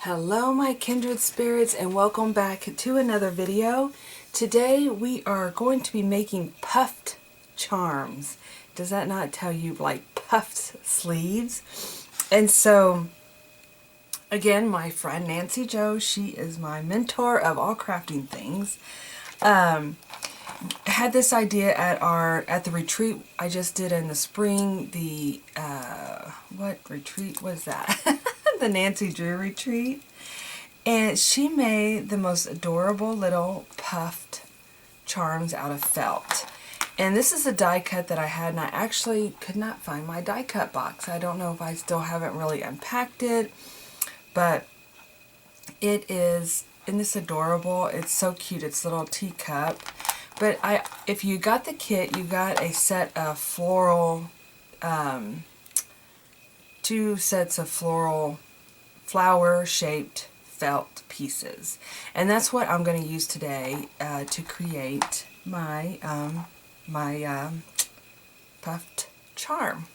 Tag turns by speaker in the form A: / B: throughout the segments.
A: Hello my kindred spirits, and welcome back to another video. Today we are going to be making puffed charms. Does that not tell you, like, puffed sleeves? And so again, my friend Nancy Jo, she is my mentor of all crafting things, had this idea at the retreat I just did in the spring. The what retreat was that? The Nancy Drew retreat. And she made the most adorable little puffed charms out of felt. And this is a die cut that I had, and I actually could not find my die cut box. I don't know if I still haven't really unpacked it, but it is, isn't this adorable? It's so cute. It's a little teacup. But if you got the kit, you got a set of floral, 2 sets of flower-shaped felt pieces. And that's what I'm going to use today to create my, puffed charm.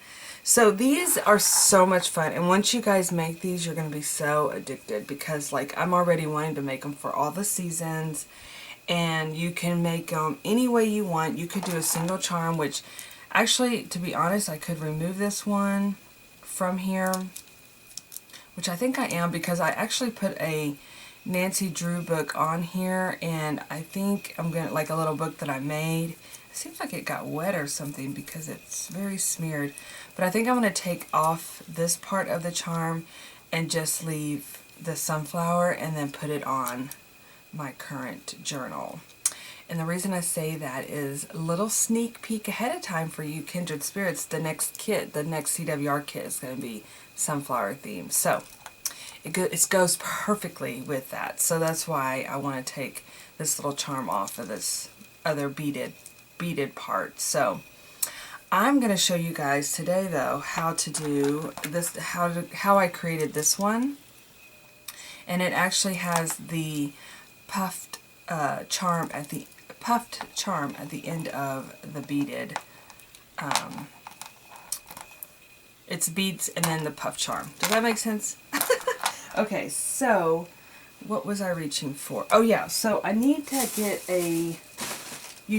A: So these are so much fun, and once you guys make these, you're going to be so addicted, because, like, I'm already wanting to make them for all the seasons. And you can make them any way you want. You could do a single charm, which actually, to be honest, I could remove this one from here, which I think I am, because I actually put a Nancy Drew book on here, and I think I'm going to, like, a little book that I made. It seems like it got wet or something because it's very smeared. But I think I'm going to take off this part of the charm and just leave the sunflower and then put it on my current journal. And the reason I say that is a little sneak peek ahead of time for you kindred spirits. The next kit, the next CWR kit, is going to be sunflower themed. So it goes perfectly with that. So that's why I want to take this little charm off of this other beaded part. So I'm going to show you guys today, though, how to do this, how I created this one. And it actually has the puffed charm at the end of the beaded. It's beads and then the puff charm. Does that make sense? Okay, so what was I reaching for? Oh yeah, so I need to get you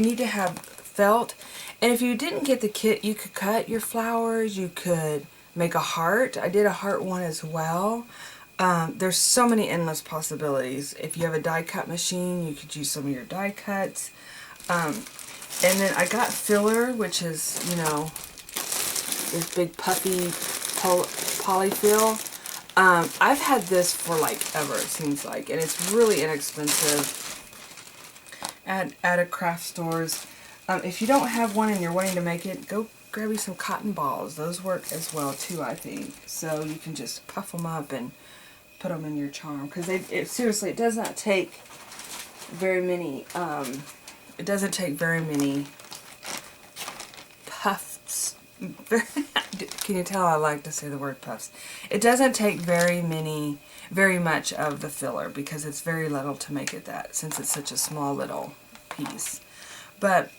A: need to have felt, and if you didn't get the kit, you could cut your flowers. You could make a heart. I did a heart one as well. There's so many endless possibilities. If you have a die cut machine, you could use some of your die cuts. And then I got filler, which is, you know, this big puffy polyfill. I've had this for like ever, it seems like, and it's really inexpensive at a craft stores. If you don't have one and you're wanting to make it, go grab you some cotton balls. Those work as well too, I think. So you can just puff them up and put them in your charm, because seriously, it does not take very many puffs. Can you tell I like to say the word puffs? It doesn't take very much of the filler, because it's very little to make it that, since it's such a small little piece. But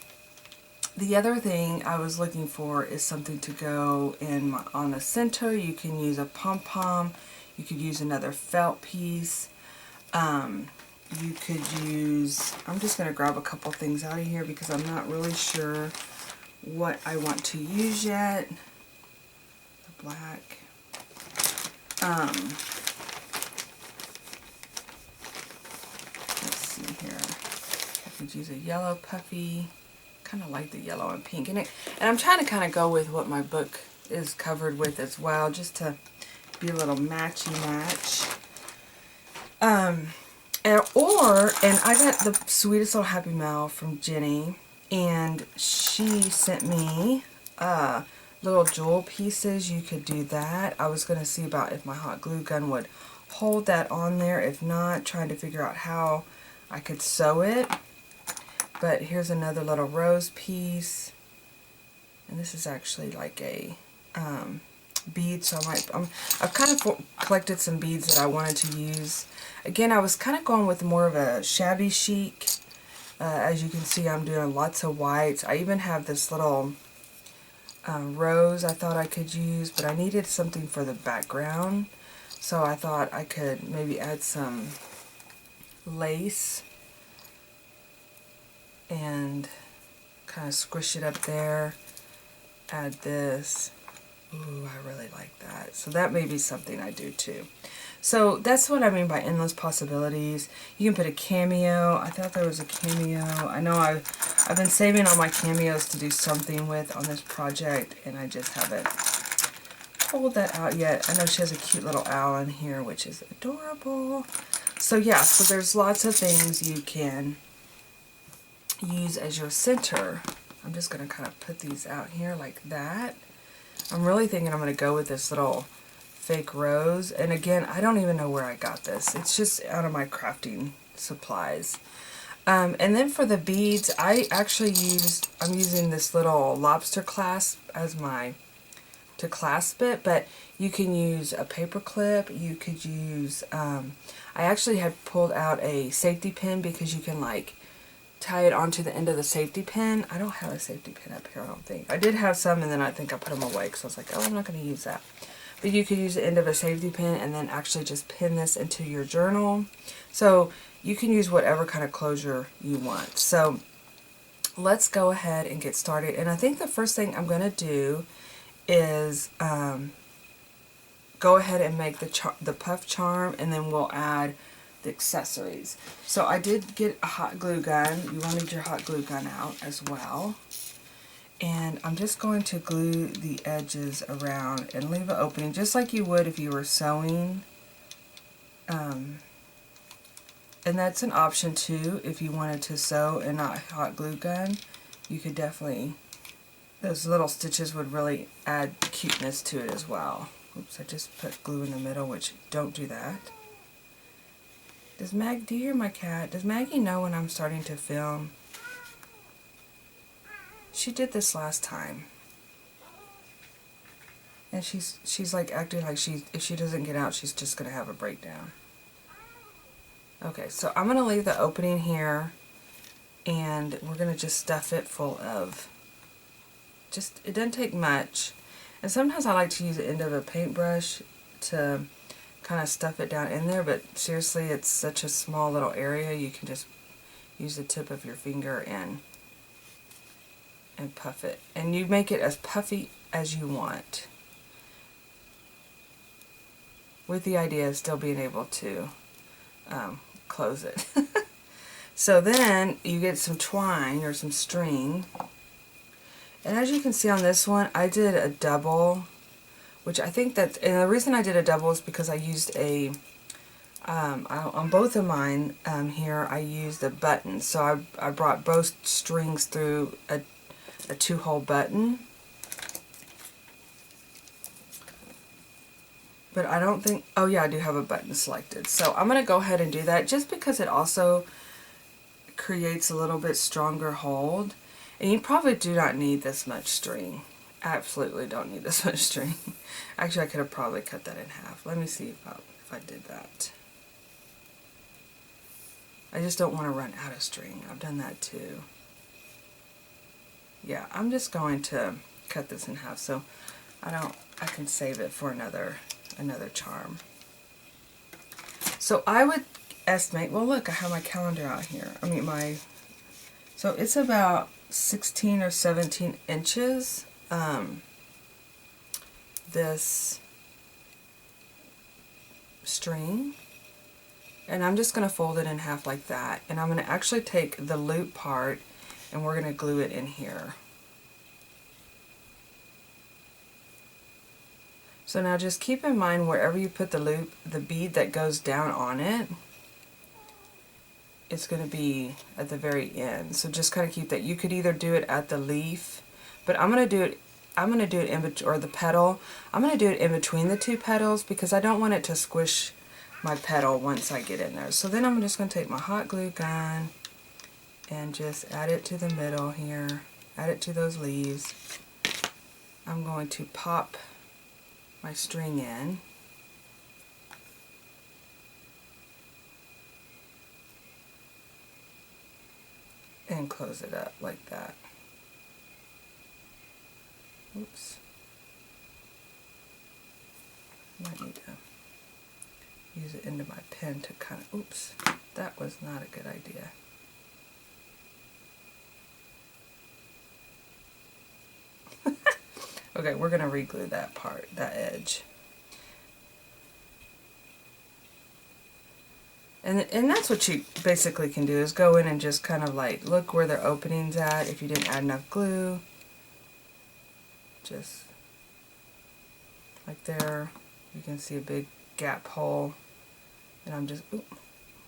A: the other thing I was looking for is something to go in on the center. You can use a pom-pom. You could use another felt piece. You could use, I'm just going to grab a couple things out of here because I'm not really sure what I want to use yet. The black. Let's see here. I could use a yellow puffy. Kind of like the yellow and pink in it. And I'm trying to kind of go with what my book is covered with as well, just to be a little matchy match. And I got the sweetest little happy mail from Jenny, and she sent me little jewel pieces. You could do that. I was going to see about if my hot glue gun would hold that on there. If not, trying to figure out how I could sew it. But here's another little rose piece, and this is actually like a bead, so I've kind of collected some beads that I wanted to use. Again, I was kind of going with more of a shabby chic. As you can see, I'm doing lots of whites. I even have this little rose I thought I could use, but I needed something for the background. So I thought I could maybe add some lace and kind of squish it up there. Add this. Ooh, I really like that. So that may be something I do too. So that's what I mean by endless possibilities. You can put a cameo. I thought there was a cameo. I know I've been saving all my cameos to do something with on this project, and I just haven't pulled that out yet. I know she has a cute little owl in here, which is adorable. So yeah, so there's lots of things you can use as your center. I'm just going to kind of put these out here like that. I'm really thinking I'm going to go with this little fake rose. And again, I don't even know where I got this. It's just out of my crafting supplies. And then for the beads, I'm using this little lobster clasp as to clasp it, but you can use a paper clip. You could use, I actually had pulled out a safety pin because you can like tie it onto the end of the safety pin. I don't have a safety pin up here, I don't think. I did have some, and then I think I put them away because I was like, oh, I'm not going to use that. But you could use the end of a safety pin and then actually just pin this into your journal. So you can use whatever kind of closure you want. So let's go ahead and get started. And I think the first thing I'm going to do is go ahead and make the puff charm, and then we'll add the accessories. So I did get a hot glue gun. You wanted your hot glue gun out as well. And I'm just going to glue the edges around and leave an opening just like you would if you were sewing. And that's an option too. If you wanted to sew and not hot glue gun, you could definitely, those little stitches would really add cuteness to it as well. Oops, I just put glue in the middle, which don't do that. Do you hear my cat? Does Maggie know when I'm starting to film? She did this last time. And she's like acting like if she doesn't get out, she's just going to have a breakdown. Okay, so I'm going to leave the opening here, and we're going to just stuff it full of, it doesn't take much. And sometimes I like to use the end of a paintbrush to kind of stuff it down in there, but seriously, it's such a small little area, you can just use the tip of your finger and puff it. And you make it as puffy as you want, with the idea of still being able to close it. So then you get some twine or some string, and as you can see on this one, I did a double, which I think and the reason I did a double is because I used on both of mine here, I used a button. So I brought both strings through a 2-hole button. But I don't think, oh yeah, I do have a button selected. So I'm going to go ahead and do that just because it also creates a little bit stronger hold. And you probably do not need this much string. Absolutely don't need this much string. Actually, I could have probably cut that in half. Let me see if I did that. I just don't want to run out of string. I've done that too. Yeah, I'm just going to cut this in half so I can save it for another charm. So I would estimate, well look, I have my calendar out here. So it's about 16 or 17 inches. This string, and I'm just going to fold it in half like that, and I'm going to actually take the loop part and we're going to glue it in here. So now just keep in mind wherever you put the loop, the bead that goes down on it, it's going to be at the very end. So just kind of keep that. You could either do it at the leaf, but I'm going to do it in between, or the petal. I'm going to do it in between the two petals because I don't want it to squish my petal once I get in there. So then I'm just going to take my hot glue gun and just add it to the middle here, add it to those leaves. I'm going to pop my string in. And close it up like that. Oops. Might need to use the end of my pen to kind of, oops, that was not a good idea. Okay, we're going to re-glue that part, that edge. And that's what you basically can do, is go in and just kind of like look where the opening's at. If you didn't add enough glue, just like there, you can see a big gap hole. And I'm just, ooh,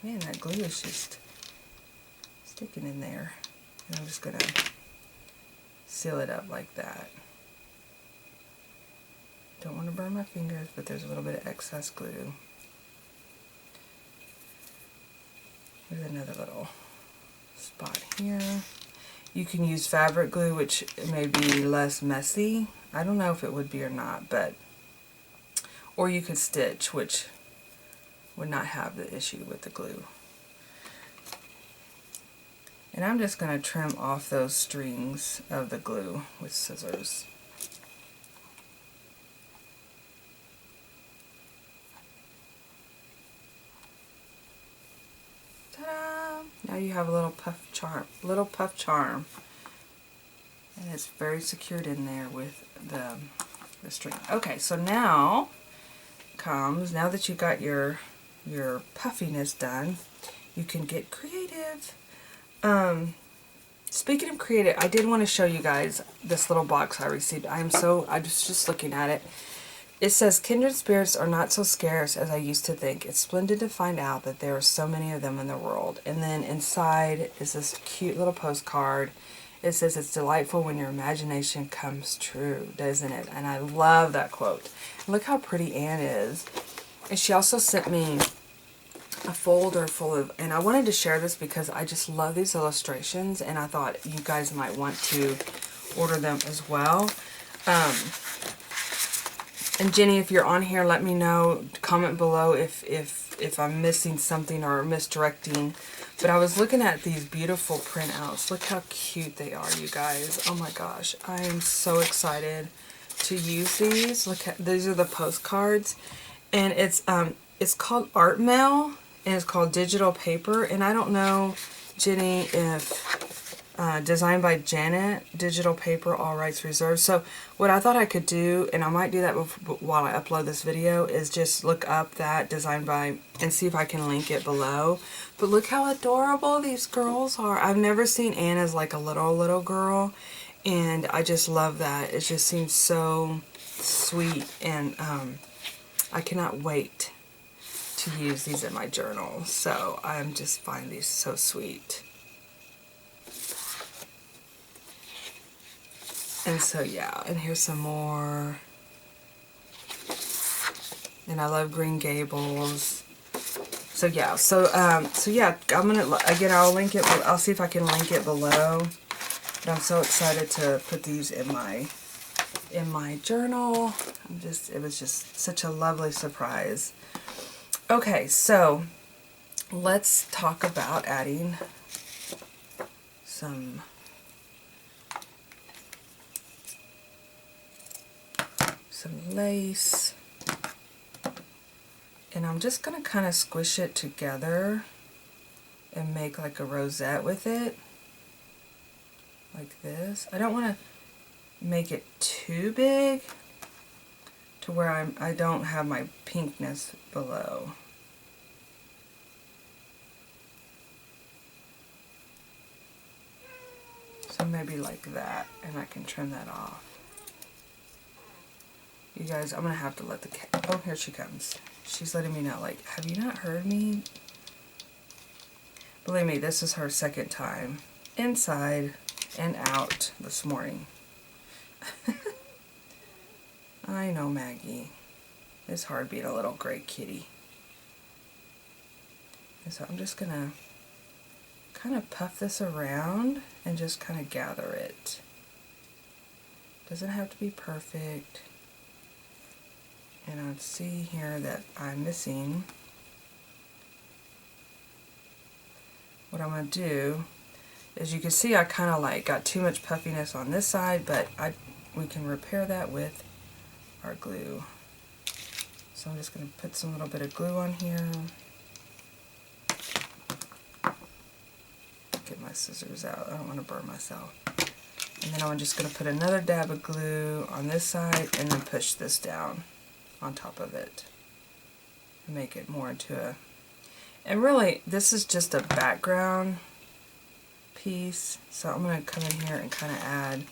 A: man, that glue is just sticking in there. And I'm just going to seal it up like that. Don't want to burn my fingers, but there's a little bit of excess glue. There's another little spot here. You can use fabric glue, which may be less messy. I don't know if it would be or not, but, or you could stitch, which would not have the issue with the glue. And I'm just going to trim off those strings of the glue with scissors. Now you have a little puff charm, and it's very secured in there with the string. Okay, so now that you got your puffiness done, you can get creative. Speaking of creative, I did want to show you guys this little box I received. I was just looking at it. It says, "Kindred spirits are not so scarce as I used to think. It's splendid to find out that there are so many of them in the world." And then inside is this cute little postcard. It says, "It's delightful when your imagination comes true," doesn't it? And I love that quote. Look how pretty Anne is. And she also sent me a folder full of, and I wanted to share this because I just love these illustrations, and I thought you guys might want to order them as well. And Jenny, if you're on here, let me know, comment below if I'm missing something or misdirecting. But I was looking at these beautiful printouts. Look how cute they are, you guys. Oh my gosh, I am so excited to use these. Look at, these are the postcards, and it's called Art Mail, and it's called Digital Paper. And I don't know, Jenny, if designed by Janet, digital paper, all rights reserved. So what I thought I could do, and I might do that while I upload this video, is just look up that designed by and see if I can link it below. But look how adorable these girls are. I've never seen Anne as like a little girl, and I just love that. It just seems so sweet, and I cannot wait to use these in my journal. So I'm just find these so sweet. And so yeah, and here's some more. And I love Green Gables. So yeah, so yeah, I'm gonna, again, I'll link it, I'll see if I can link it below. But I'm so excited to put these in my journal. It was just such a lovely surprise. Okay, so let's talk about adding some lace, and I'm just going to kind of squish it together and make like a rosette with it, like this. I don't want to make it too big to where I don't have my pinkness below. So maybe like that, and I can trim that off. You guys, I'm going to have to let the cat... Oh, here she comes. She's letting me know, like, have you not heard me? Believe me, this is her second time inside and out this morning. I know, Maggie. It's hard being a little gray kitty. And so I'm just going to kind of puff this around and just kind of gather it. Doesn't have to be perfect. And I see here that I'm missing. What I'm going to do is, you can see I kind of like got too much puffiness on this side, but we can repair that with our glue. So I'm just going to put some little bit of glue on here. Get my scissors out. I don't want to burn myself. And then I'm just going to put another dab of glue on this side and then push this down on top of it. And make it more into a... And really, this is just a background piece. So I'm going to come in here and kind of add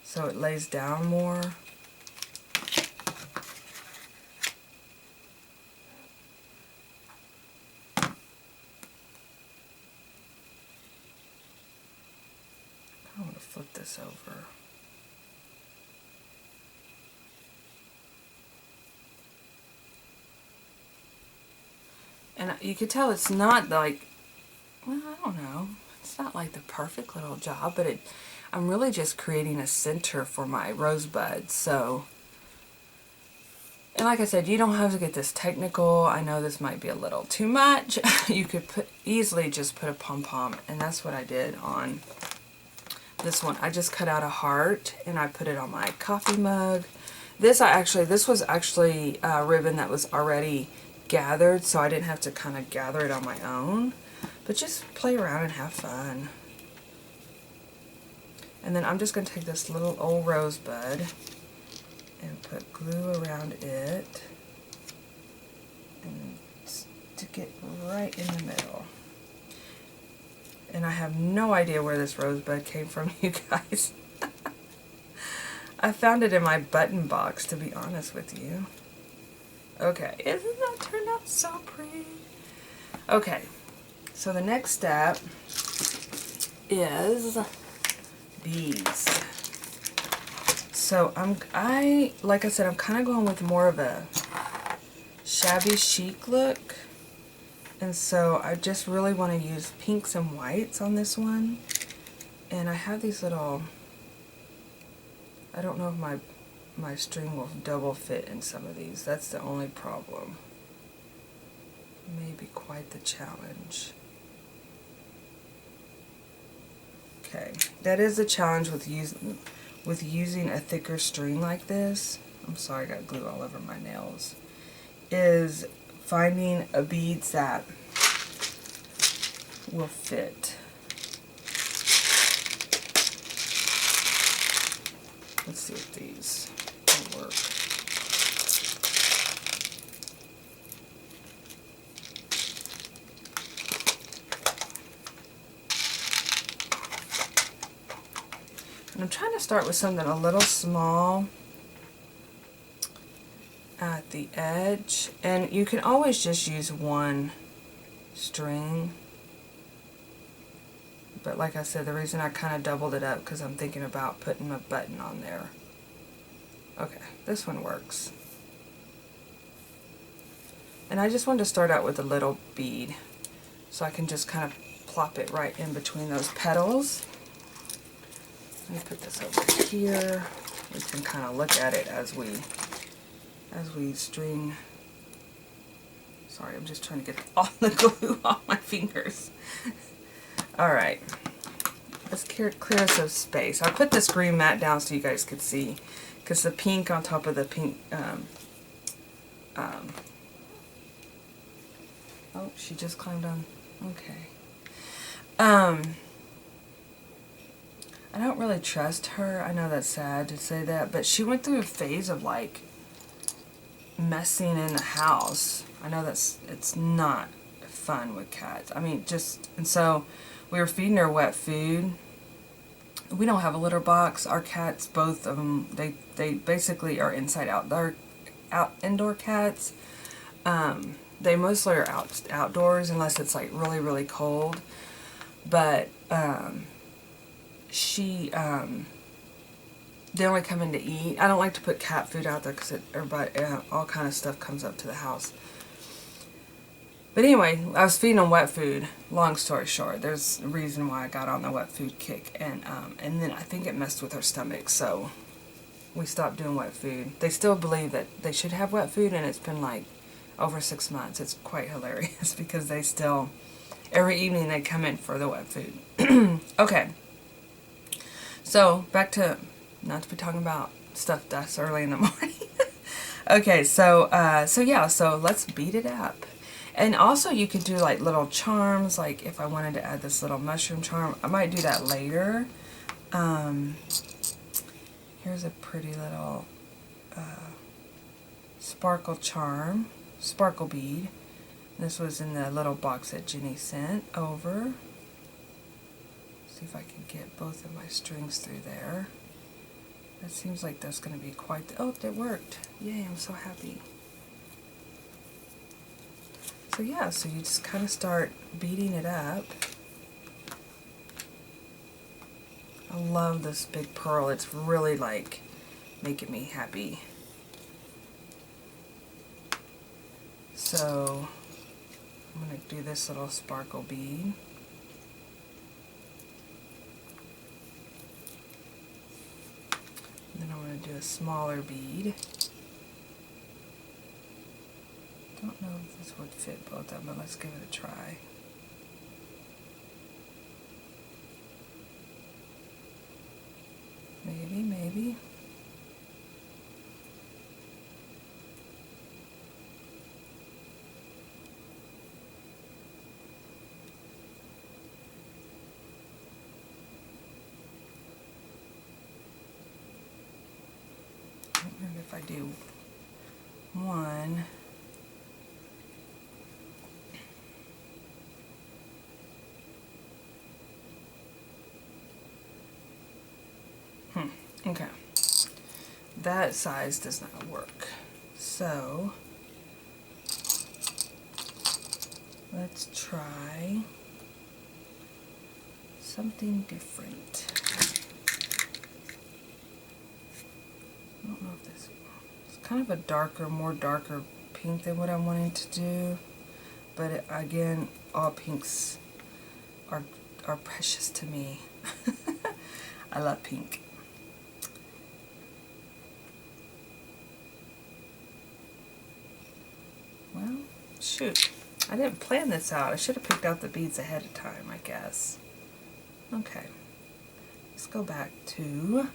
A: so it lays down more. I want to flip this over. And you could tell it's not like, well, I don't know, it's not like the perfect little job, but I'm really just creating a center for my rosebud. So, and like I said, you don't have to get this technical. I know this might be a little too much. You could easily just put a pom-pom, and that's what I did on this one. I just cut out a heart and I put it on my coffee mug. This was actually a ribbon that was already gathered, so I didn't have to kind of gather it on my own, but just play around and have fun. And then I'm just going to take this little old rosebud and put glue around it and stick it right in the middle. And I have no idea where this rosebud came from, you guys. I found it in my button box, to be honest with you. Okay, isn't that turned out so pretty? Okay, so the next step is beads. So like I said, I'm kind of going with more of a shabby chic look. And so I just really want to use pinks and whites on this one. And I have these little, I don't know if my string will double fit in some of these. That's the only problem. Maybe quite the challenge. Okay, that is the challenge with using a thicker string like this. I'm sorry, I got glue all over my nails. Is finding a beads that will fit. Let's see if these will work. And I'm trying to start with something a little small at the edge, and you can always just use one string, but like I said, the reason I kind of doubled it up because I'm thinking about putting a button on there. Okay, this one works. And I just wanted to start out with a little bead so I can just kind of plop it right in between those petals. Let me put this over here. We can kind of look at it as we string. Sorry, I'm just trying to get all the glue off my fingers. Alright, let's clear some space. I put this green mat down so you guys could see, because the pink on top of the pink, oh, she just climbed on, okay. I don't really trust her. I know that's sad to say that, but she went through a phase of like messing in the house. I know it's not fun with cats. I mean, and so we were feeding her wet food. We don't have a litter box. Our cats, both of them, they basically are indoor cats. They mostly are outdoors unless it's like really, really cold. But they only come in to eat. I don't like to put cat food out there because all kind of stuff comes up to the house. But anyway, I was feeding them wet food. Long story short, there's a reason why I got on the wet food kick, and then I think it messed with her stomach, so we stopped doing wet food. They still believe that they should have wet food, and it's been like over 6 months. It's quite hilarious because they still, every evening they come in for the wet food. Okay, so back to, not to be talking about stuff that's early in the morning. Okay, so yeah, so let's beat it up. And also you could do like little charms, like if I wanted to add this little mushroom charm, I might do that later. Here's a pretty little sparkle charm, sparkle bead. This was in the little box that Jenny sent over. See if I can get both of my strings through there. That seems like that's going to be quite oh, it worked. Yay, I'm so happy. So yeah, so you just kind of start beating it up. I love this big pearl. It's really like making me happy. So I'm going to do this little sparkle bead. And then I'm going to do a smaller bead. Don't know if this would fit both of them, but let's give it a try. Maybe, maybe. Maybe if I do one. Okay. That size does not work. So let's try something different. I don't know if this it's kind of a darker, more darker pink than what I'm wanting to do, but again, all pinks are precious to me. I love pink. Well, shoot. I didn't plan this out. I should have picked out the beads ahead of time, I guess. Okay. Let's go back to...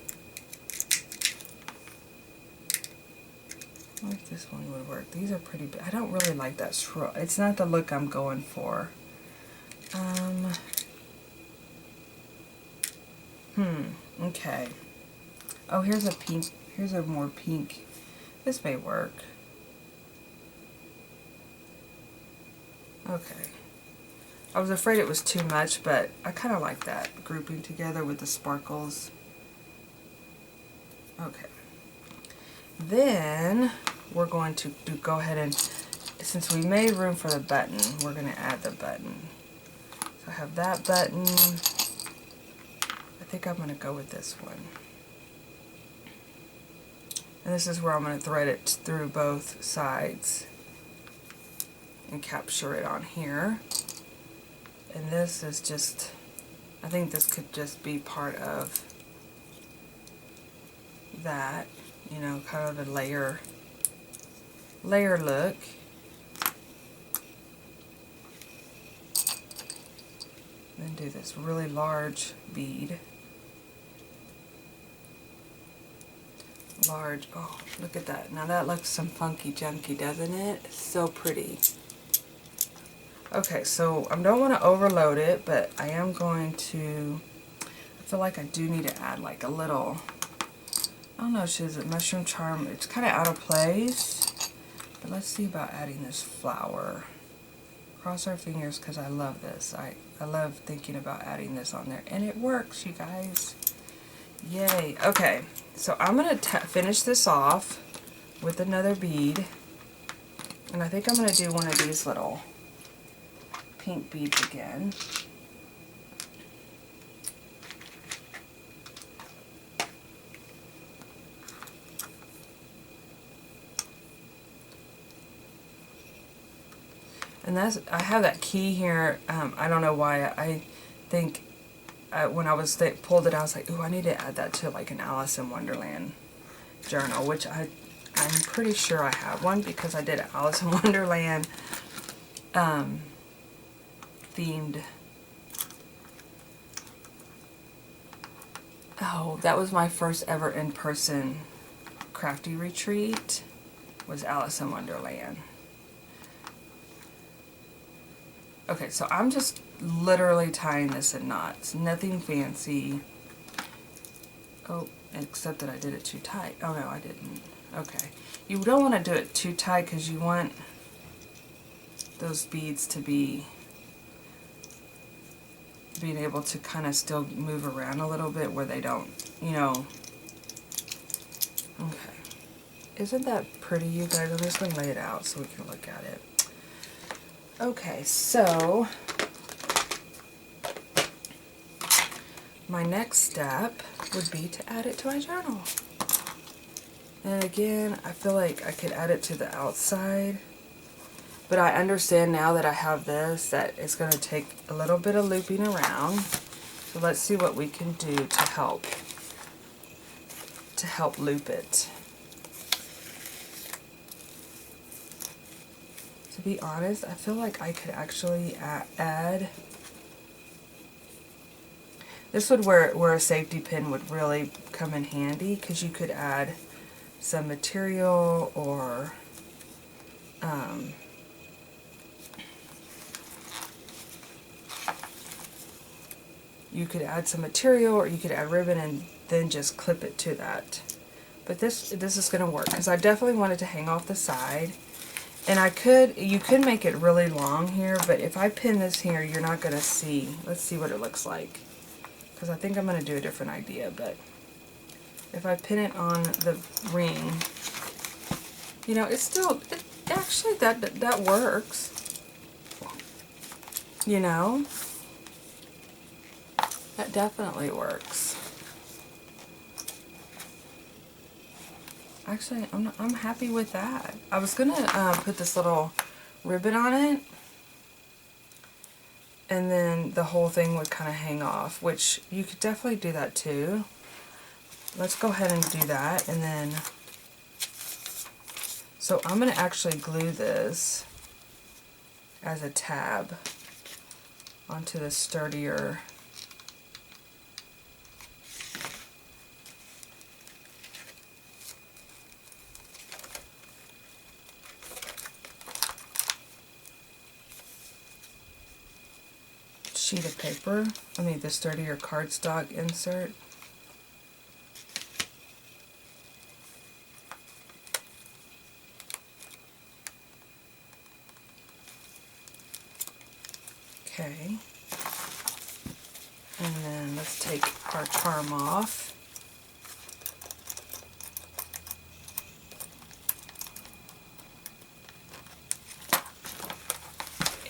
A: I wonder if this one would work. These are pretty big. I don't really like that shrill. It's not the look I'm going for. Okay. Oh, here's a pink. Here's a more pink. This may work. Okay. I was afraid it was too much, but I kind of like that grouping together with the sparkles. Okay. Then we're going to go ahead and, since we made room for the button, we're going to add the button. So I have that button. I think I'm going to go with this one. And this is where I'm going to thread it through both sides and capture it on here. And this is just, I think this could just be part of that, you know, kind of a layer look. Then do this really large bead. Large, oh, look at that. Now that looks some funky junky, doesn't it? So pretty. Okay, so I don't want to overload it, but I am going to, I feel like I do need to add like a little, I don't know, is it mushroom charm? It's kind of out of place, but let's see about adding this flower. Cross our fingers because I love this. I love thinking about adding this on there, and it works, you guys. Yay. Okay, so I'm going to finish this off with another bead, and I think I'm going to do one of these little pink beads again. And that's, I have that key here. I don't know why. I think when I was pulled it, I was like, ooh, I need to add that to like an Alice in Wonderland journal, which I'm pretty sure I have one because I did an Alice in Wonderland themed. Oh, that was my first ever in-person crafty retreat. was Alice in Wonderland. Okay, so I'm just literally tying this in knots. Nothing fancy. Oh, except that I did it too tight. Oh no, I didn't. Okay. You don't want to do it too tight because you want those beads to be being able to kind of still move around a little bit where they don't, you know. Okay. Isn't that pretty, you guys? I'm just going to lay it out so we can look at it. Okay, so my next step would be to add it to my journal. And again, I feel like I could add it to the outside, but I understand now that I have this that it's going to take a little bit of looping around. So let's see what we can do to help loop it. To be honest, I feel like I could actually add. This would where a safety pin would really come in handy, because you could add some material or you could add some material, or you could add ribbon and then just clip it to that. But this is going to work, because I definitely want it to hang off the side. And you could make it really long here, but if I pin this here, you're not going to see. Let's see what it looks like, because I think I'm going to do a different idea. But if I pin it on the ring, you know, actually that works. You know, that definitely works. Actually, I'm happy with that. I was gonna put this little ribbon on it, and then the whole thing would kind of hang off, which you could definitely do that too. Let's go ahead and do that, and then, so I'm gonna actually glue this as a tab onto the sturdier sheet of paper. I mean, the sturdier cardstock insert. Okay. And then let's take our charm off.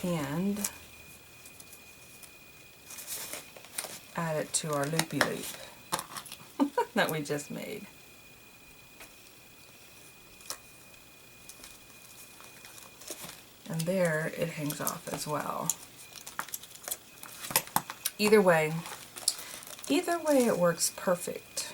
A: And add it to our loopy loop that we just made. And there it hangs off as well. Either way it works perfect.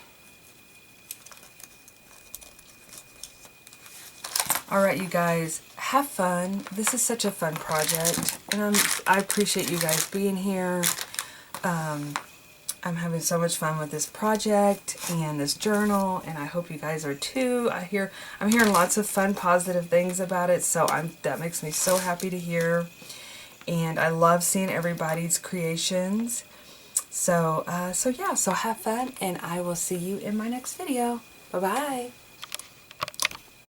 A: Alright, you guys, have fun. This is such a fun project, and I appreciate you guys being here. I'm having so much fun with this project and this journal, and I hope you guys are too. I'm hearing lots of fun, positive things about it, so that makes me so happy to hear. And I love seeing everybody's creations. So yeah, so have fun, and I will see you in my next video. Bye-bye.